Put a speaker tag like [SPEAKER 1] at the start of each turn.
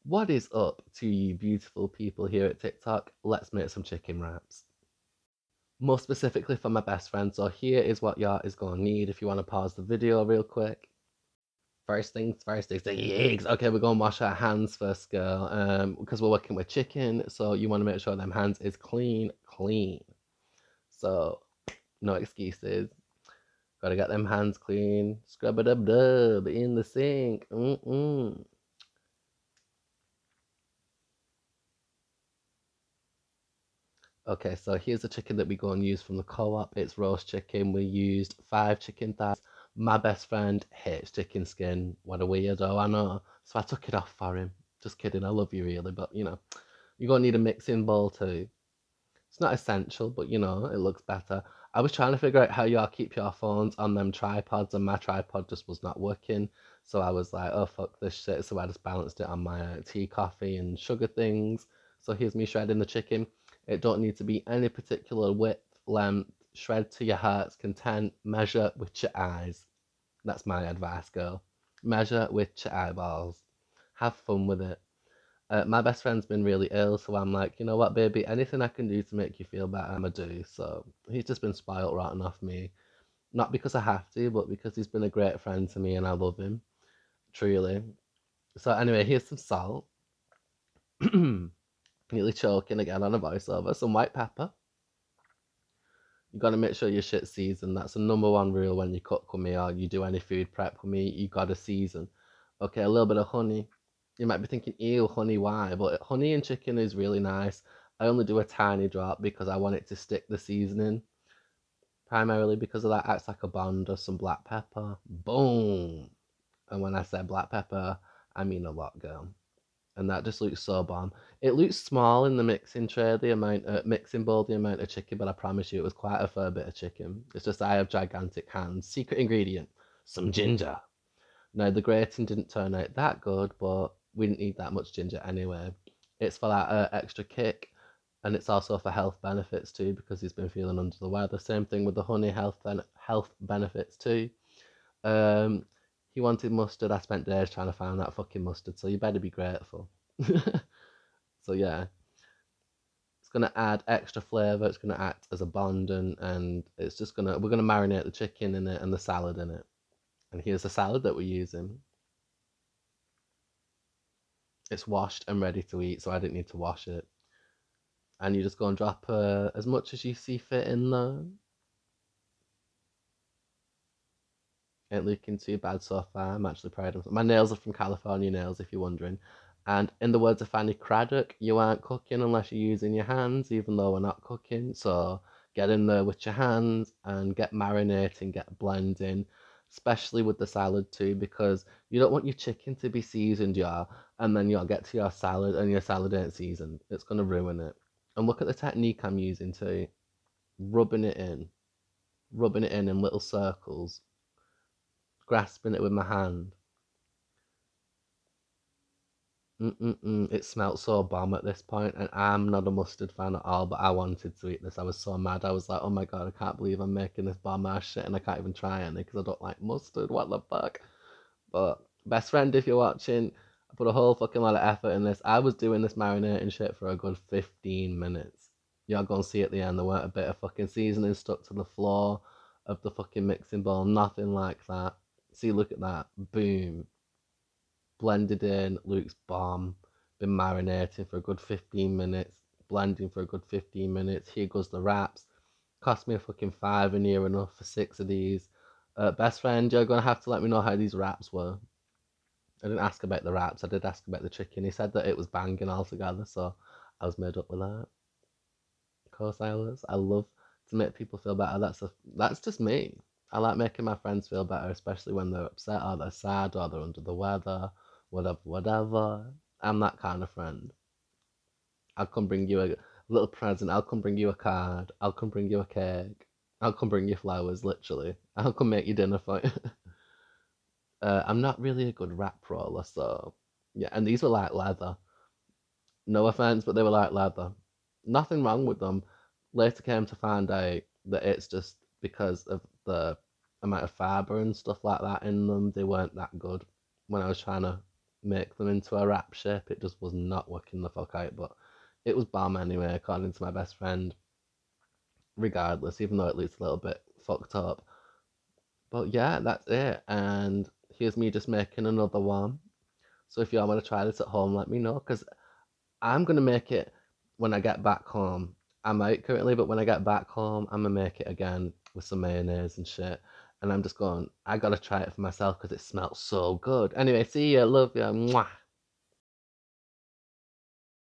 [SPEAKER 1] What is up to you beautiful people here at TikTok? Let's make some chicken wraps. More specifically for my best friend, so here is what y'all is gonna need if you wanna pause the video real quick. First things first is the eggs. Okay, we're gonna wash our hands first, girl. Because we're working with chicken, so you wanna make sure them hands is clean. So no excuses. Gotta get them hands clean. Scrub it up dub in the sink. Mm-mm. Okay, so here's the chicken that we go and use from the co-op. It's roast chicken. We used 5 chicken thighs. My best friend hates chicken skin. What a weirdo, I know. So I took it off for him. Just kidding, I love you really, but you're gonna need a mixing bowl too. It's not essential, but it looks better. I was trying to figure out how y'all keep your phones on them tripods, and my tripod just was not working. So I was like, oh fuck this shit. So I just balanced it on my tea, coffee, and sugar things. So here's me shredding the chicken. It don't need to be any particular width, length. Shred to your heart's content. Measure with your eyes. That's my advice, girl. Measure with your eyeballs. Have fun with it. My best friend's been really ill, so I'm like, you know what, baby, anything I can do to make you feel better, I'ma do. So he's just been spoiled rotten off me. Not because I have to, but because he's been a great friend to me and I love him, truly. So anyway, here's some salt. Nearly choking again on a voiceover. Some white pepper. You gotta make sure your shit's seasoned. That's the number one rule when you cook with me or you do any food prep with me. You gotta season. Okay, a little bit of honey. You might be thinking, ew, honey, why? But honey and chicken is really nice. I only do a tiny drop because I want it to stick the seasoning. Primarily because of that acts like a bond or some black pepper. Boom! And when I say black pepper, I mean a lot, girl. And that just looks so bomb. It looks small in the mixing tray, the amount mixing bowl, the amount of chicken, but I promise you it was quite a fair bit of chicken. It's just I have gigantic hands. Secret ingredient, some ginger. Now the grating didn't turn out that good, but we didn't need that much ginger anyway. It's for that extra kick, and it's also for health benefits too because he's been feeling under the weather. Same thing with the honey health benefits too. Um, he wanted mustard. I spent days trying to find that fucking mustard, so you better be grateful. So yeah, it's gonna add extra flavor. It's gonna act as a bond, and it's just we're gonna marinate the chicken in it and the salad in it. And here's the salad that we're using. It's washed and ready to eat, so I didn't need to wash it. And you just go and drop as much as you see fit in there. Ain't looking too bad so far. I'm actually proud of my nails are from California nails, if you're wondering. And in the words of Fanny Craddock, you aren't cooking unless you're using your hands, even though we're not cooking. So get in there with your hands and get marinating, get blending, especially with the salad too, because you don't want your chicken to be seasoned, yeah, and then you'll get to your salad and your salad ain't seasoned. It's gonna ruin it. And look at the technique I'm using too. Rubbing it in, rubbing it in little circles, grasping it with my hand. It smelt so bomb at this point, and I'm not a mustard fan at all, but I wanted to eat this. I was so mad. I was like, oh my god, I can't believe I'm making this bomb ass shit and I can't even try any because I don't like mustard. What the fuck? But, best friend, if you're watching, I put a whole fucking lot of effort in this. I was doing this marinating shit for a good 15 minutes. Y'all gonna see at the end, there weren't a bit of fucking seasoning stuck to the floor of the fucking mixing bowl. Nothing like that. See, look at that. Boom, blended in, Luke's bomb, been marinating for a good 15 minutes, blending for a good 15 minutes. Here goes the wraps. Cost me a fucking five and near enough for 6 of these. Best friend, you're gonna have to let me know how these wraps were. I didn't ask about the wraps, I did ask about the chicken. He said that it was banging altogether, so I was made up with that. Of course I was. I love to make people feel better. That's just me. I like making my friends feel better, especially when they're upset or they're sad or they're under the weather, whatever. I'm that kind of friend. I'll come bring you a little present. I'll come bring you a card. I'll come bring you a cake. I'll come bring you flowers, literally. I'll come make you dinner for you. I'm not really a good wrap roller, so yeah. And these were like leather. No offense, but they were like leather. Nothing wrong with them. Later came to find out that it's just because of the amount of fiber and stuff like that in them. They weren't that good when I was trying to. make them into a wrap shape. It just was not working the fuck out, but it was bomb anyway, according to my best friend. Regardless, even though it looks a little bit fucked up. But yeah, that's it. And here's me just making another one. So if y'all want to try this at home, let me know because I'm gonna make it when I get back home. I'm out currently, but when I get back home, I'm gonna make it again with some mayonnaise and shit. And I'm just going, I gotta try it for myself because it smells so good. Anyway, see ya, love ya, mwah.